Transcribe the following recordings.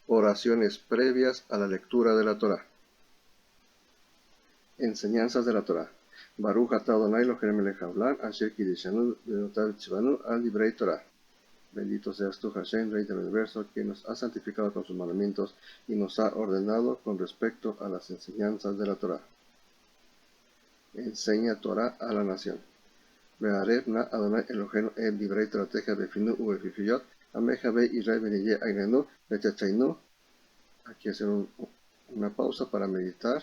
Oraciones previas a la lectura de la Torá. Enseñanzas de la Torá. Baruch atah Adonai Eloheinu melech haolam, asher kiddushanu benotav tzivanu al divrei Torá. Bendito seas tú, Hashem, Rey del Universo, que nos ha santificado con sus mandamientos y nos ha ordenado con respecto a las enseñanzas de la Torá. Enseña Torá a la nación. Ve'arev na Adonai Eloheinu el divrei Torateja befinu ubefifiyot, ameja be Israel beneye agnenu bechachainu. Aquí hacer una pausa para meditar,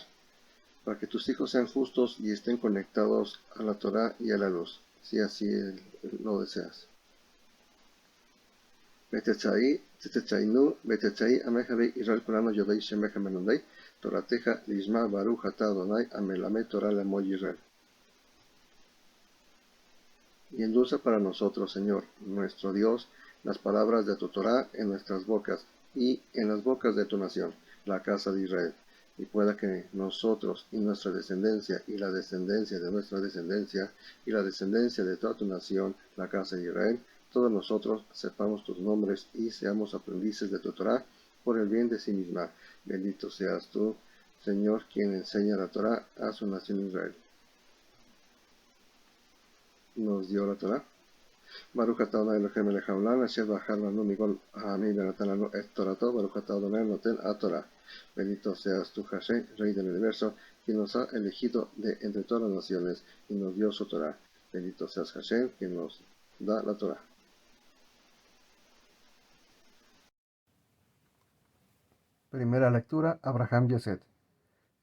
para que tus hijos sean justos y estén conectados a la Torá y a la luz, si así lo deseas. Betechaynu, Betechay, Amejabe, Israel Kurano, Yodei, Shemeja Menondei, Torateja, Lishma, Baruch, Atah Adonai, Amelame, Torah, Lemoy, Israel. Y endulza para nosotros, Señor, nuestro Dios, las palabras de tu Torá en nuestras bocas y en las bocas de tu nación, la casa de Israel. Y pueda que nosotros y nuestra descendencia y la descendencia de nuestra descendencia y la descendencia de toda tu nación, la casa de Israel, todos nosotros sepamos tus nombres y seamos aprendices de tu Torá por el bien de sí misma. Bendito seas tú, Señor, quien enseña la Torá a su nación Israel. Nos dio la Torá. Baruch atah Adonai Eloheinu melech haolam, asher bachar lanu migol ha'amim venatan lanu et torato, Baruch atah Adonai noten ha-Torah. Bendito seas tú, Hashem, Rey del Universo, quien nos ha elegido de entre todas las naciones y nos dio su Torah. Bendito seas Hashem, quien nos da la Torah. Primera lectura, Abraham Yoset.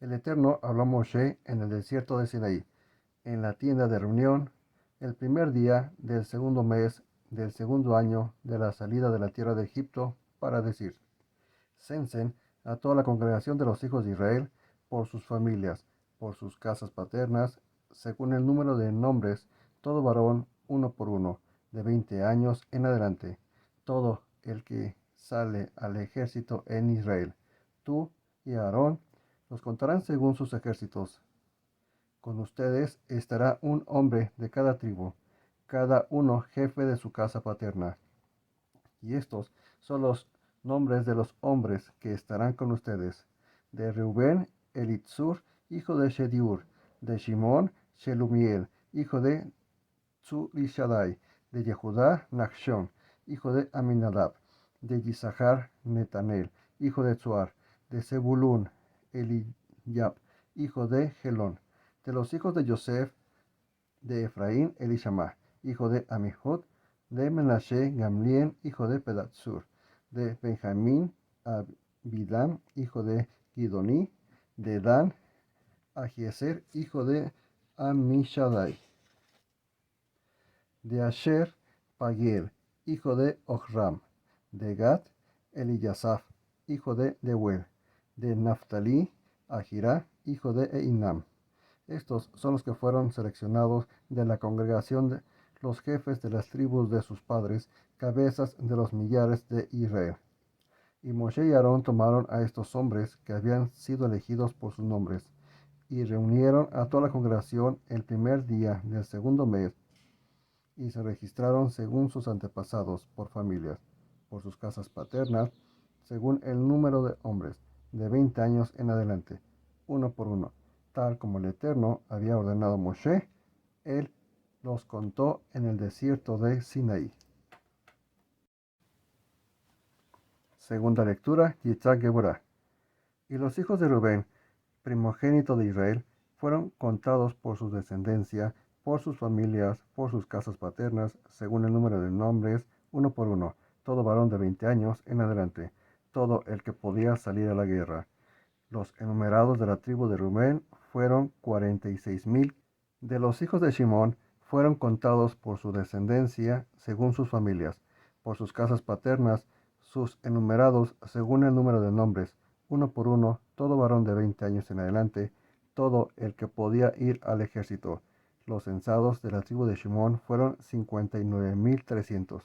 El Eterno habló a Moshe en el desierto de Sinaí, en la tienda de reunión, el primer día del segundo mes del segundo año de la salida de la tierra de Egipto, para decir: Censen a toda la congregación de los hijos de Israel por sus familias, por sus casas paternas, según el número de nombres, todo varón uno por uno, de 20 años en adelante, todo el que sale al ejército en Israel. Tú y Aarón los contarán según sus ejércitos. Con ustedes estará un hombre de cada tribu, cada uno jefe de su casa paterna. Y estos son los nombres de los hombres que estarán con ustedes: de Reubén, Elitzur, hijo de Shediur; de Shimón, Shelumiel, hijo de Tsurishadai; de Yehudá, Nachshon, hijo de Aminadab; de Yisachar, Netanel, hijo de Tsuar; de Zebulún, Eliyab, hijo de Gelón; de los hijos de Yosef; de Efraín, Elishama, hijo de Amihud; de Menashe, Gamliel, hijo de Pedatsur; de Benjamín, Abidam, hijo de Gidoní; de Dan, Ahieser, hijo de Amishadai; de Asher, Pagiel, hijo de Ohram; de Gad, Eliyasaf, hijo de Deuel; de Naftali, Ahira, hijo de Einam. Estos son los que fueron seleccionados de la congregación de los jefes de las tribus de sus padres, cabezas de los millares de Israel. Y Moshe y Aarón tomaron a estos hombres que habían sido elegidos por sus nombres, y reunieron a toda la congregación el primer día del segundo mes, y se registraron según sus antepasados, por familias, por sus casas paternas, según el número de hombres, de 20 años en adelante, uno por uno, tal como el Eterno había ordenado a Moshe. Él los contó en el desierto de Sinaí. Segunda lectura, Yitzhak Geburah. Y los hijos de Rubén, primogénito de Israel, fueron contados por su descendencia, por sus familias, por sus casas paternas, según el número de nombres, uno por uno, todo varón de 20 años en adelante, todo el que podía salir a la guerra. Los enumerados de la tribu de Rubén fueron 46,000. De los hijos de Shimón fueron contados por su descendencia, según sus familias, por sus casas paternas, sus enumerados según el número de nombres, uno por uno, todo varón de 20 años en adelante, todo el que podía ir al ejército. Los censados de la tribu de Shimón fueron 59,300.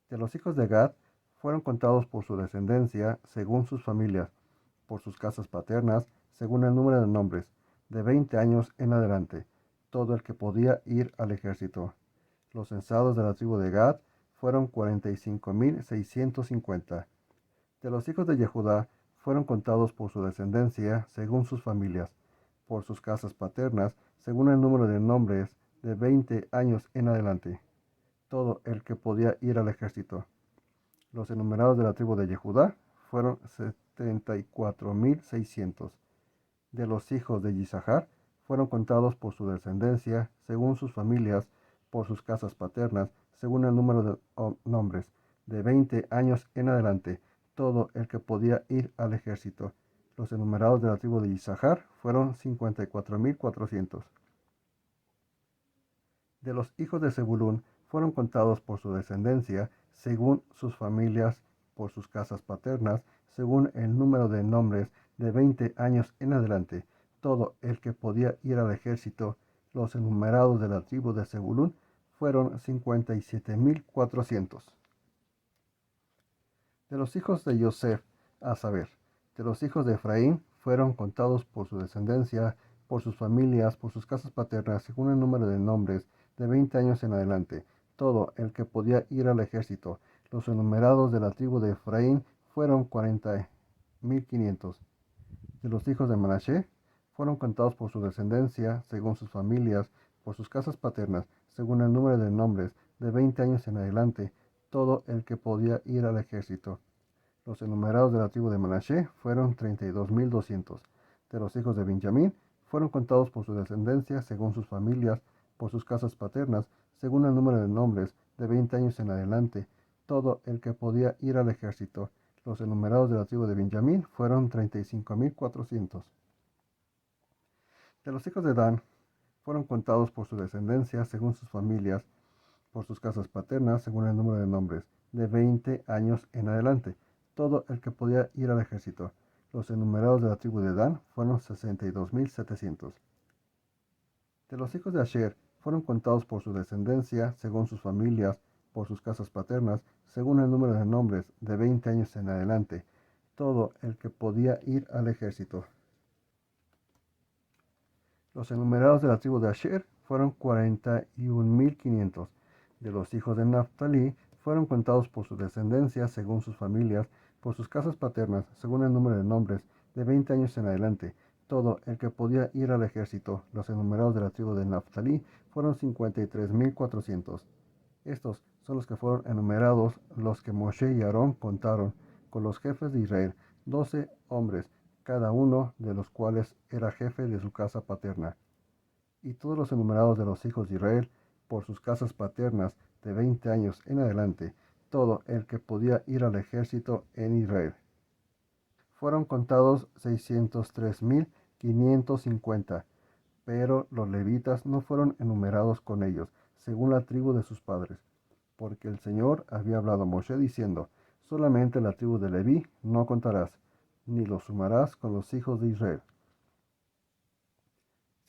De los hijos de Gad fueron contados por su descendencia, según sus familias, por sus casas paternas, según el número de nombres, de 20 años en adelante, todo el que podía ir al ejército. Los censados de la tribu de Gad fueron 45,650. De los hijos de Jehudá fueron contados por su descendencia, según sus familias, por sus casas paternas, según el número de nombres, de 20 años en adelante, todo el que podía ir al ejército. Los enumerados de la tribu de Jehudá fueron 74,600. De los hijos de Isachar fueron contados por su descendencia, según sus familias, por sus casas paternas, según el número de nombres, de 20 años en adelante, todo el que podía ir al ejército. Los enumerados de la tribu de Isachar fueron 54,400. De los hijos de Zebulún fueron contados por su descendencia, según sus familias, por sus casas paternas, según el número de nombres, de 20 años en adelante, todo el que podía ir al ejército. Los enumerados de la tribu de Zebulún fueron 57,400. De los hijos de Yosef, a saber, de los hijos de Efraín, fueron contados por su descendencia, por sus familias, por sus casas paternas, según el número de nombres, de 20 años en adelante, todo el que podía ir al ejército. Los enumerados de la tribu de Efraín fueron 40,500. De los hijos de Manashe, fueron contados por su descendencia, según sus familias, por sus casas paternas, según el número de nombres, de 20 años en adelante, todo el que podía ir al ejército. Los enumerados de la tribu de Manashe fueron 32,200. De los hijos de Benjamín, fueron contados por su descendencia, según sus familias, por sus casas paternas, según el número de nombres, de 20 años en adelante, todo el que podía ir al ejército. Los enumerados de la tribu de Benjamín fueron 35,400. De los hijos de Dan, fueron contados por su descendencia, según sus familias, por sus casas paternas, según el número de nombres, de 20 años en adelante, todo el que podía ir al ejército. Los enumerados de la tribu de Dan fueron 62,700. De los hijos de Asher, fueron contados por su descendencia, según sus familias, por sus casas paternas, según el número de nombres, de 20 años en adelante, todo el que podía ir al ejército. Los enumerados de la tribu de Asher fueron 41,500. De los hijos de Naphtali fueron contados por su descendencia, según sus familias, por sus casas paternas, según el número de nombres, de 20 años en adelante, todo el que podía ir al ejército. Los enumerados de la tribu de Naphtali fueron 53,400. Estos son los que fueron enumerados, los que Moshe y Aarón contaron con los jefes de Israel, 12 hombres, cada uno de los cuales era jefe de su casa paterna. Y todos los enumerados de los hijos de Israel, por sus casas paternas, de 20 años en adelante, todo el que podía ir al ejército en Israel. Fueron contados 603,550, pero los levitas no fueron enumerados con ellos, según la tribu de sus padres, porque el Señor había hablado a Moshe diciendo: solamente la tribu de Leví no contarás, ni los sumarás con los hijos de Israel,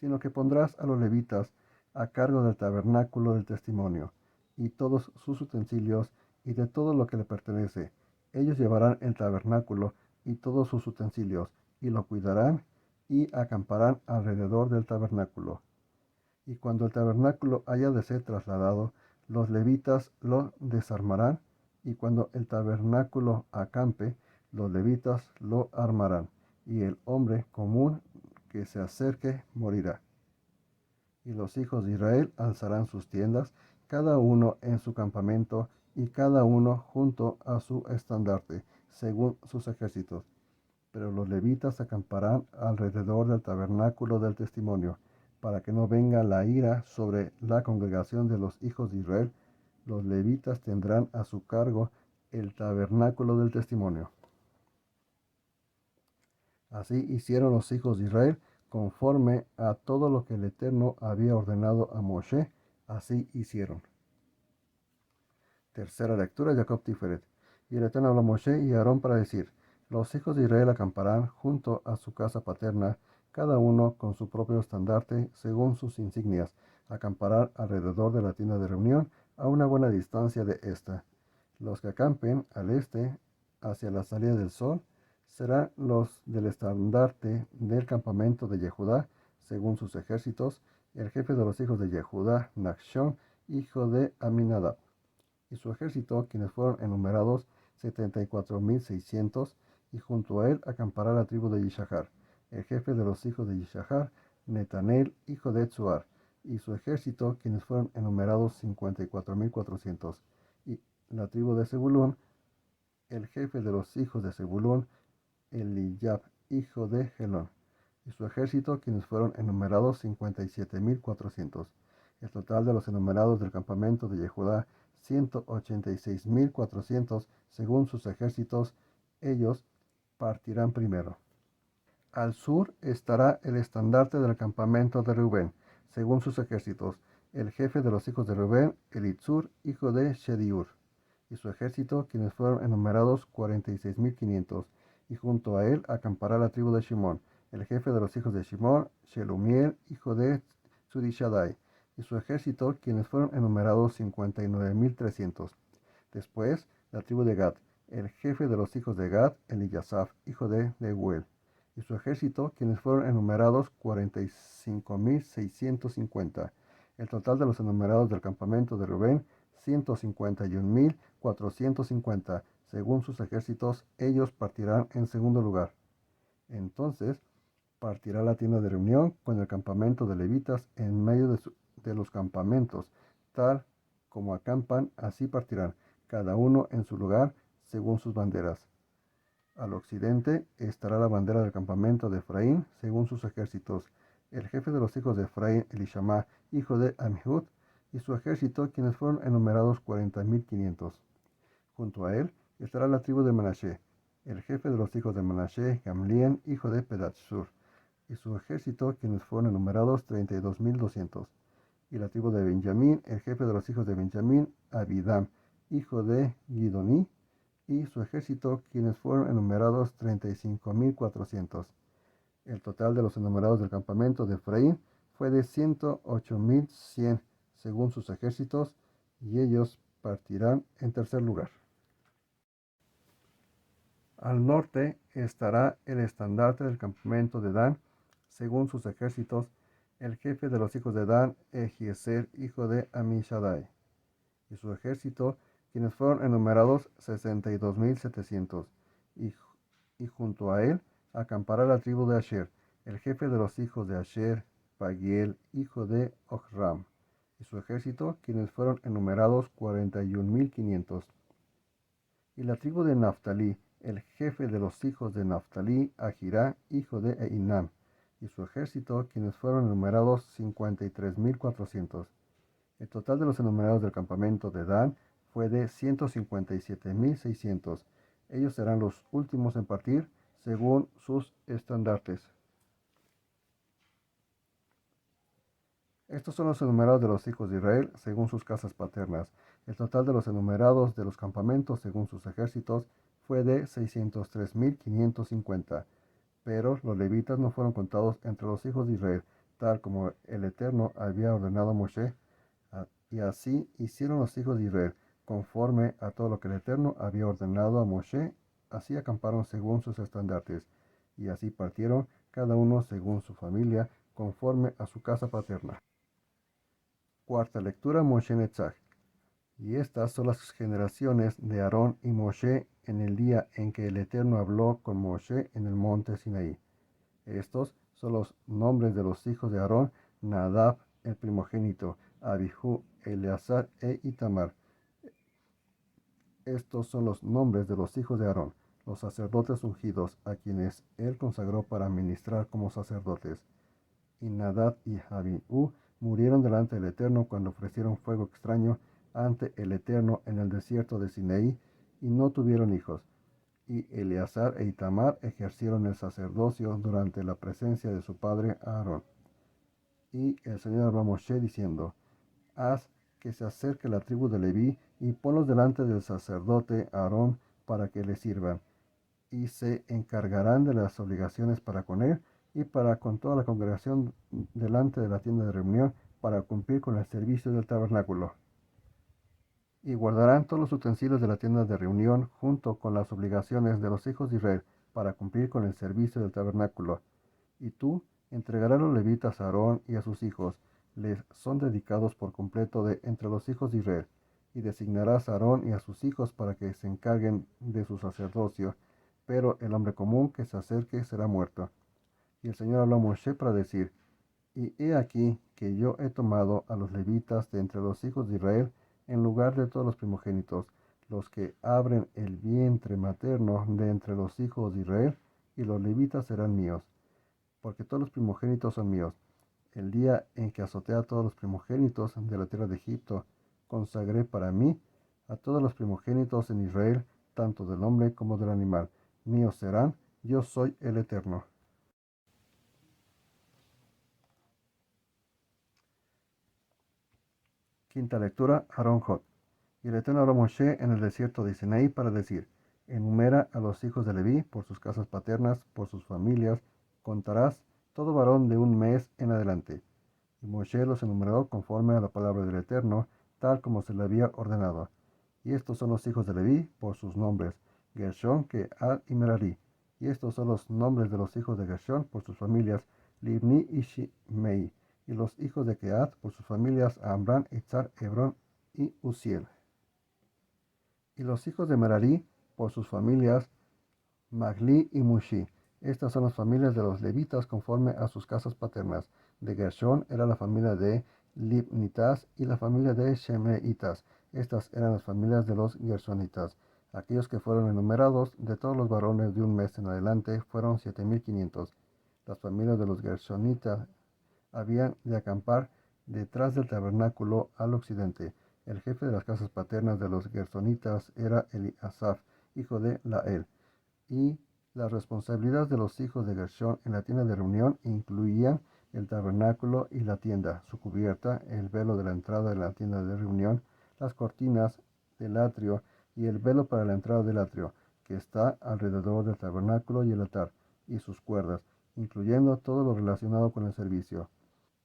sino que pondrás a los levitas a cargo del tabernáculo del testimonio, y todos sus utensilios, y de todo lo que le pertenece. Ellos llevarán el tabernáculo y todos sus utensilios, y lo cuidarán, y acamparán alrededor del tabernáculo. Y cuando el tabernáculo haya de ser trasladado, los levitas lo desarmarán, y cuando el tabernáculo acampe, los levitas lo armarán, y el hombre común que se acerque morirá. Y los hijos de Israel alzarán sus tiendas, cada uno en su campamento, y cada uno junto a su estandarte, según sus ejércitos. Pero los levitas acamparán alrededor del tabernáculo del testimonio, para que no venga la ira sobre la congregación de los hijos de Israel. Los levitas tendrán a su cargo el tabernáculo del testimonio. Así hicieron los hijos de Israel, conforme a todo lo que el Eterno había ordenado a Moshe, así hicieron. Tercera lectura, Jacob Tiferet. Y el Eterno habló a Moshe y a Aarón para decir: los hijos de Israel acamparán junto a su casa paterna, cada uno con su propio estandarte, según sus insignias. Acamparán alrededor de la tienda de reunión, a una buena distancia de esta. Los que acampen al este, hacia la salida del sol, serán los del estandarte del campamento de Yehudá, según sus ejércitos. El jefe de los hijos de Yehudá, Nachshon, hijo de Aminadab, y su ejército, quienes fueron enumerados, 74,600, y junto a él acampará la tribu de Isachar. El jefe de los hijos de Isachar, Netanel, hijo de Tzuar, y su ejército, quienes fueron enumerados 54,400. Y la tribu de Zebulún, el jefe de los hijos de Zebulún, Eliab, hijo de Helón, y su ejército, quienes fueron enumerados 57,400. El total de los enumerados del campamento de Jehudá, 186,400, según sus ejércitos. Ellos partirán primero. Al sur estará el estandarte del campamento de Rubén, según sus ejércitos. El jefe de los hijos de Rubén, Elitzur, hijo de Shediur, y su ejército, quienes fueron enumerados 46,500. Y junto a él acampará la tribu de Shimón. El jefe de los hijos de Shimón, Shelumiel, hijo de Zurishadai, y su ejército, quienes fueron enumerados 59,300. Después, la tribu de Gad. El jefe de los hijos de Gad, Eliyasaf, hijo de Deuel, y su ejército, quienes fueron enumerados 45,650. El total de los enumerados del campamento de Rubén, 151,450. Según sus ejércitos, ellos partirán en segundo lugar. Entonces partirá la tienda de reunión con el campamento de levitas en medio de los campamentos, tal como acampan, así partirán, cada uno en su lugar, según sus banderas. Al occidente estará la bandera del campamento de Efraín, según sus ejércitos. El jefe de los hijos de Efraín, Elishama, hijo de Amihud, y su ejército, quienes fueron enumerados 40,500. Junto a él estará la tribu de Manashe. El jefe de los hijos de Manashe, Gamliel, hijo de Pedahsur, y su ejército, quienes fueron enumerados 32,200. Y la tribu de Benjamín, el jefe de los hijos de Benjamín, Abidam, hijo de Gidoní, y su ejército, quienes fueron enumerados 35,400. El total de los enumerados del campamento de Efraín fue de 108,100, según sus ejércitos, y ellos partirán en tercer lugar. Al norte estará el estandarte del campamento de Dan, según sus ejércitos. El jefe de los hijos de Dan, Ejiezer, hijo de Amishadai, y su ejército, quienes fueron enumerados 62,700. Y junto a él acampará la tribu de Asher. El jefe de los hijos de Asher, Pagiel, hijo de Ochram, y su ejército, quienes fueron enumerados 41,500. Y la tribu de Naftalí, el jefe de los hijos de Naftalí, Ahirá, hijo de Einam, y su ejército, quienes fueron enumerados 53,400. El total de los enumerados del campamento de Dan fue de 157,600. Ellos serán los últimos en partir, según sus estandartes. Estos son los enumerados de los hijos de Israel, según sus casas paternas. El total de los enumerados de los campamentos, según sus ejércitos, fue de 603,550. Pero los levitas no fueron contados entre los hijos de Israel, tal como el Eterno había ordenado a Moshe. Y así hicieron los hijos de Israel, conforme a todo lo que el Eterno había ordenado a Moshe. Así acamparon según sus estandartes, y así partieron cada uno según su familia, conforme a su casa paterna. Cuarta lectura, Moshe Netzach. Y estas son las generaciones de Aarón y Moshe en el día en que el Eterno habló con Moshe en el monte Sinaí. Estos son los nombres de los hijos de Aarón: Nadab, el primogénito, Abihu, Eleazar e Itamar. Estos son los nombres de los hijos de Aarón, los sacerdotes ungidos, a quienes él consagró para ministrar como sacerdotes. Y Nadab y Abihu murieron delante del Eterno cuando ofrecieron fuego extraño ante el Eterno en el desierto de Sinaí, y no tuvieron hijos. Y Eleazar e Itamar ejercieron el sacerdocio durante la presencia de su padre Aarón. Y el Señor habló a Moshe diciendo: Haz que se acerque la tribu de Leví y ponlos delante del sacerdote Aarón para que le sirvan, y se encargarán de las obligaciones para con él y para con toda la congregación delante de la tienda de reunión, para cumplir con el servicio del tabernáculo. Y guardarán todos los utensilios de la tienda de reunión junto con las obligaciones de los hijos de Israel, para cumplir con el servicio del tabernáculo. Y tú entregarás los levitas a Aarón y a sus hijos, les son dedicados por completo de entre los hijos de Israel. y designarás a Aarón y a sus hijos para que se encarguen de su sacerdocio, pero el hombre común que se acerque será muerto. Y el Señor habló a Moshe para decir, y he aquí que yo he tomado a los levitas de entre los hijos de Israel en lugar de todos los primogénitos, los que abren el vientre materno de entre los hijos de Israel, y los levitas serán míos, porque todos los primogénitos son míos. El día en que azoté a todos los primogénitos de la tierra de Egipto, consagré para mí a todos los primogénitos en Israel, tanto del hombre como del animal. Míos serán, yo soy el Eterno. Quinta lectura, Aarón Jod. Y el Eterno habló a Moshe en el desierto de Sinaí para decir, enumera a los hijos de Leví por sus casas paternas, por sus familias, contarás todo varón de un mes en adelante. Y Moshe los enumeró conforme a la palabra del Eterno, tal como se le había ordenado. Y estos son los hijos de Leví por sus nombres, Gershón, Kehat y Merari. Y estos son los nombres de los hijos de Gershón por sus familias, Libni y Shimei. Y los hijos de Kehat por sus familias, Amram, Itzar, Hebrón y Uziel. Y los hijos de Merari por sus familias, Magli y Mushi. Estas son las familias de los levitas conforme a sus casas paternas. De Gershón era la familia de Libnitas y la familia de Shemeitas. Estas eran las familias de los Gershonitas. Aquellos que fueron enumerados de todos los varones de un mes en adelante fueron 7500. Las familias de los Gershonitas habían de acampar detrás del tabernáculo al occidente. El jefe de las casas paternas de los Gersonitas era Eliasaf, hijo de Lael, y las responsabilidades de los hijos de Gershón en la tienda de reunión incluían el tabernáculo y la tienda, su cubierta, el velo de la entrada de la tienda de reunión, las cortinas del atrio y el velo para la entrada del atrio, que está alrededor del tabernáculo y el altar, y sus cuerdas, incluyendo todo lo relacionado con el servicio.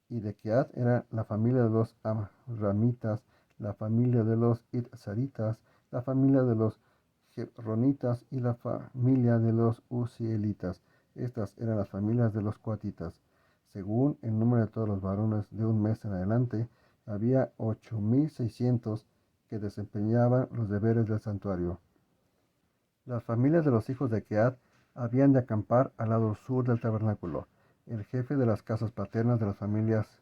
Y de Kehat era la familia de los Amramitas, la familia de los Itzaritas, la familia de los Hebronitas y la familia de los Uzielitas. Estas eran las familias de los Coatitas. Según el número de todos los varones de un mes en adelante, había 8600 que desempeñaban los deberes del santuario. Las familias de los hijos de Kehat habían de acampar al lado sur del tabernáculo. El jefe de las casas paternas de las familias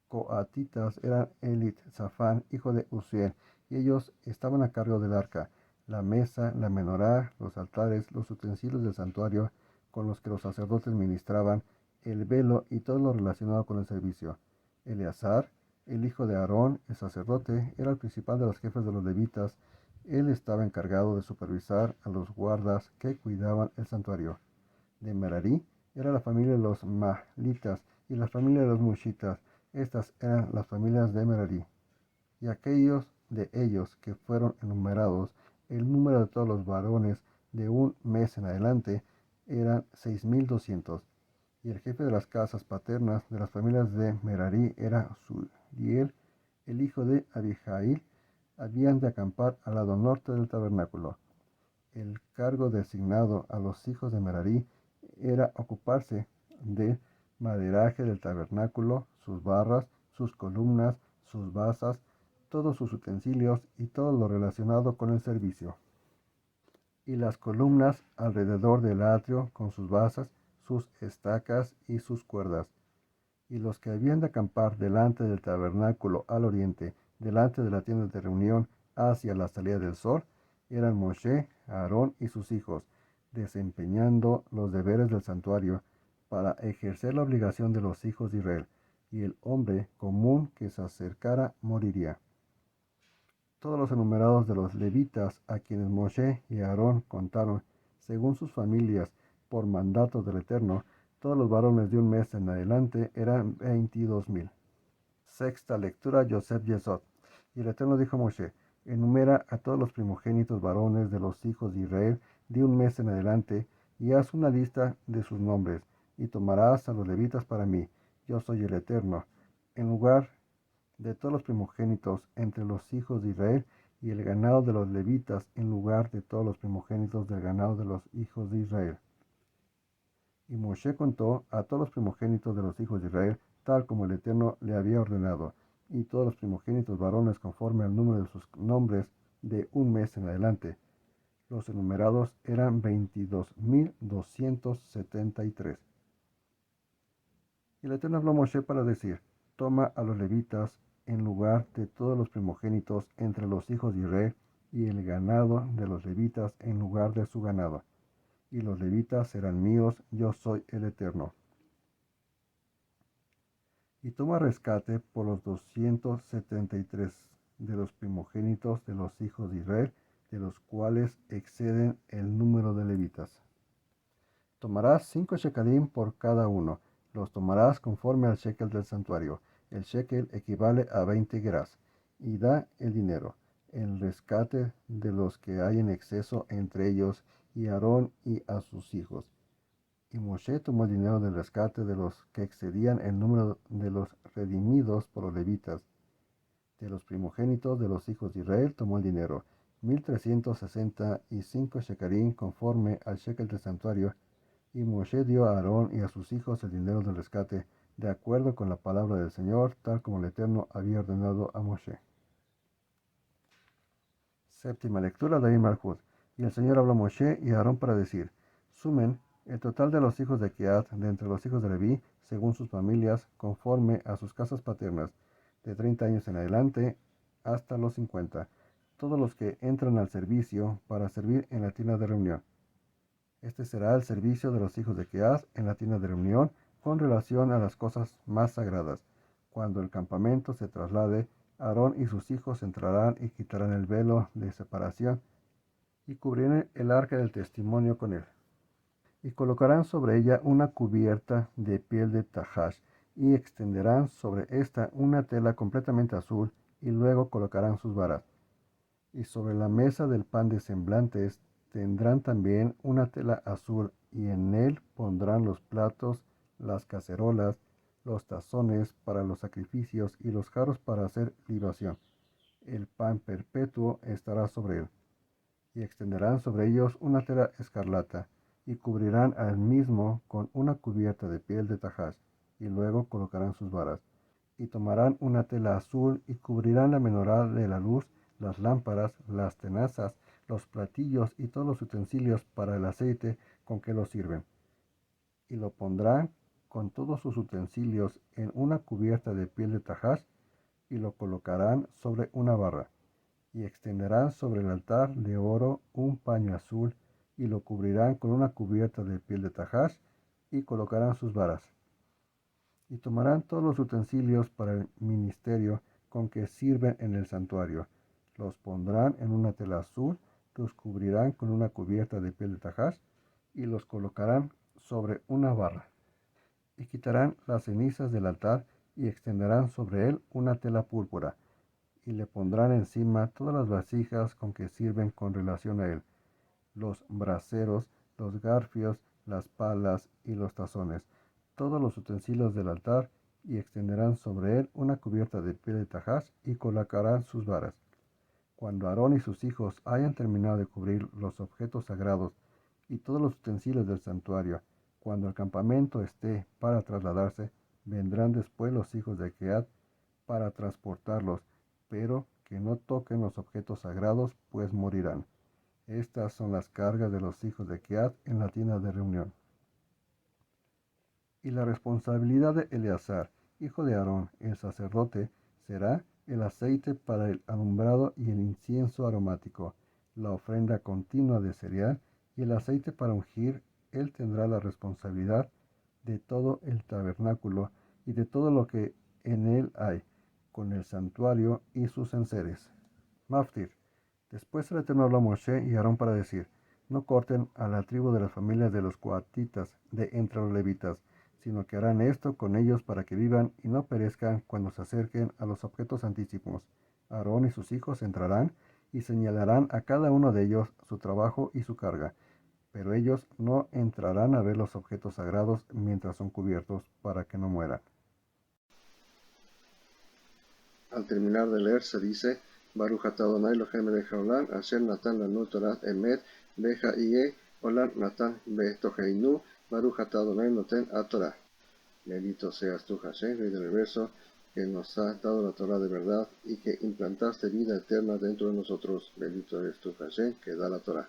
coatitas era Elizafán, hijo de Uziel, y ellos estaban a cargo del arca, la mesa, la menorá, los altares, los utensilios del santuario con los que los sacerdotes ministraban, el velo y todo lo relacionado con el servicio. Eleazar, el hijo de Aarón, el sacerdote, era el principal de los jefes de los levitas. Él estaba encargado de supervisar a los guardas que cuidaban el santuario. De Merari era la familia de los Mahlitas y la familia de los Mushitas. Estas eran las familias de Merari. Y aquellos de ellos que fueron enumerados, el número de todos los varones de un mes en adelante eran 6200. Y el jefe de las casas paternas de las familias de Merari era Suriel, el hijo de Abijail. Habían de acampar al lado norte del tabernáculo. El cargo designado a los hijos de Merari era ocuparse del maderaje del tabernáculo, sus barras, sus columnas, sus basas, todos sus utensilios y todo lo relacionado con el servicio. Y las columnas alrededor del atrio con sus basas, sus estacas y sus cuerdas. Y los que habían de acampar delante del tabernáculo al oriente, delante de la tienda de reunión hacia la salida del sol, eran Moshe, Aarón y sus hijos, desempeñando los deberes del santuario para ejercer la obligación de los hijos de Israel, y el hombre común que se acercara moriría. Todos los enumerados de los levitas a quienes Moshe y Aarón contaron, según sus familias, por mandato del Eterno, todos los varones de un mes en adelante eran 22,000. Sexta lectura, Yosef Yesod. Y el Eterno dijo a Moshe, enumera a todos los primogénitos varones de los hijos de Israel de un mes en adelante, y haz una lista de sus nombres, y tomarás a los levitas para mí. Yo soy el Eterno. En lugar de todos los primogénitos entre los hijos de Israel, y el ganado de los levitas en lugar de todos los primogénitos del ganado de los hijos de Israel. Y Moshe contó a todos los primogénitos de los hijos de Israel, tal como el Eterno le había ordenado, y todos los primogénitos varones conforme al número de sus nombres de un mes en adelante. Los enumerados eran 22,273. Y el Eterno habló a Moshe para decir: toma a los levitas en lugar de todos los primogénitos entre los hijos de Israel, y el ganado de los levitas en lugar de su ganado. Y los levitas serán míos, yo soy el Eterno. Y toma rescate por los 273 de los primogénitos de los hijos de Israel, de los cuales exceden el número de levitas. Tomarás 5 shekalim por cada uno, los tomarás conforme al shekel del santuario. El shekel equivale a 20 gerás, y da el dinero, el rescate de los que hay en exceso entre ellos, y Aarón y a sus hijos. Y Moshe tomó el dinero del rescate de los que excedían el número de los redimidos por los levitas. De los primogénitos de los hijos de Israel tomó el dinero, 1,365 shekalim conforme al shekel del santuario. Y Moshe dio a Aarón y a sus hijos el dinero del rescate, de acuerdo con la palabra del Señor, tal como el Eterno había ordenado a Moshe. Séptima lectura de Malchut. Y el Señor habló a Moshe y a Aarón para decir: sumen el total de los hijos de Kehat de entre los hijos de Leví, según sus familias, conforme a sus casas paternas, de 30 años en adelante hasta los 50, todos los que entran al servicio para servir en la tienda de reunión. Este será el servicio de los hijos de Kehat en la tienda de reunión con relación a las cosas más sagradas. Cuando el campamento se traslade, Aarón y sus hijos entrarán y quitarán el velo de separación y cubrirán el arca del testimonio con él. Y colocarán sobre ella una cubierta de piel de tajash y extenderán sobre esta una tela completamente azul, y luego colocarán sus varas. Y sobre la mesa del pan de semblantes tendrán también una tela azul, y en él pondrán los platos, las cacerolas, los tazones para los sacrificios y los jarros para hacer libación. El pan perpetuo estará sobre él. Y extenderán sobre ellos una tela escarlata, y cubrirán al mismo con una cubierta de piel de tajash, y luego colocarán sus varas. Y tomarán una tela azul, y cubrirán la menorá de la luz, las lámparas, las tenazas, los platillos y todos los utensilios para el aceite con que lo sirven. Y lo pondrán con todos sus utensilios en una cubierta de piel de tajash, y lo colocarán sobre una barra. Y extenderán sobre el altar de oro un paño azul, y lo cubrirán con una cubierta de piel de tajash, y colocarán sus varas. Y tomarán todos los utensilios para el ministerio con que sirven en el santuario, los pondrán en una tela azul, los cubrirán con una cubierta de piel de tajash, y los colocarán sobre una barra. Y quitarán las cenizas del altar, y extenderán sobre él una tela púrpura, y le pondrán encima todas las vasijas con que sirven con relación a él, los braseros, los garfios, las palas y los tazones, todos los utensilios del altar, y extenderán sobre él una cubierta de piel de tajash, y colocarán sus varas. Cuando Aarón y sus hijos hayan terminado de cubrir los objetos sagrados y todos los utensilios del santuario, cuando el campamento esté para trasladarse, vendrán después los hijos de Kehat para transportarlos, pero que no toquen los objetos sagrados, pues morirán. Estas son las cargas de los hijos de Kehat en la tienda de reunión. Y la responsabilidad de Eleazar, hijo de Aarón, el sacerdote, será el aceite para el alumbrado y el incienso aromático, la ofrenda continua de cereal y el aceite para ungir. Él tendrá la responsabilidad de todo el tabernáculo y de todo lo que en él hay, con el santuario y sus enseres. Maftir. Después el Eterno habló a Moshe y a Aarón para decir: no corten a la tribu de las familias de los coatitas de entre los levitas, sino que harán esto con ellos para que vivan y no perezcan cuando se acerquen a los objetos santísimos. Aarón y sus hijos entrarán y señalarán a cada uno de ellos su trabajo y su carga, pero ellos no entrarán a ver los objetos sagrados mientras son cubiertos, para que no mueran. Al terminar de leer se dice: Baruch atah Adonai Eloheinu melech haolam, asher natan lanu Torah emet behaye olam natan betoheinu, Baruch atah Adonai noten haTorah. Bendito seas tú, Hashem, rey del universo, que nos has dado la Torah de verdad y que implantaste vida eterna dentro de nosotros. Bendito eres tú, Hashem, que da la Torah.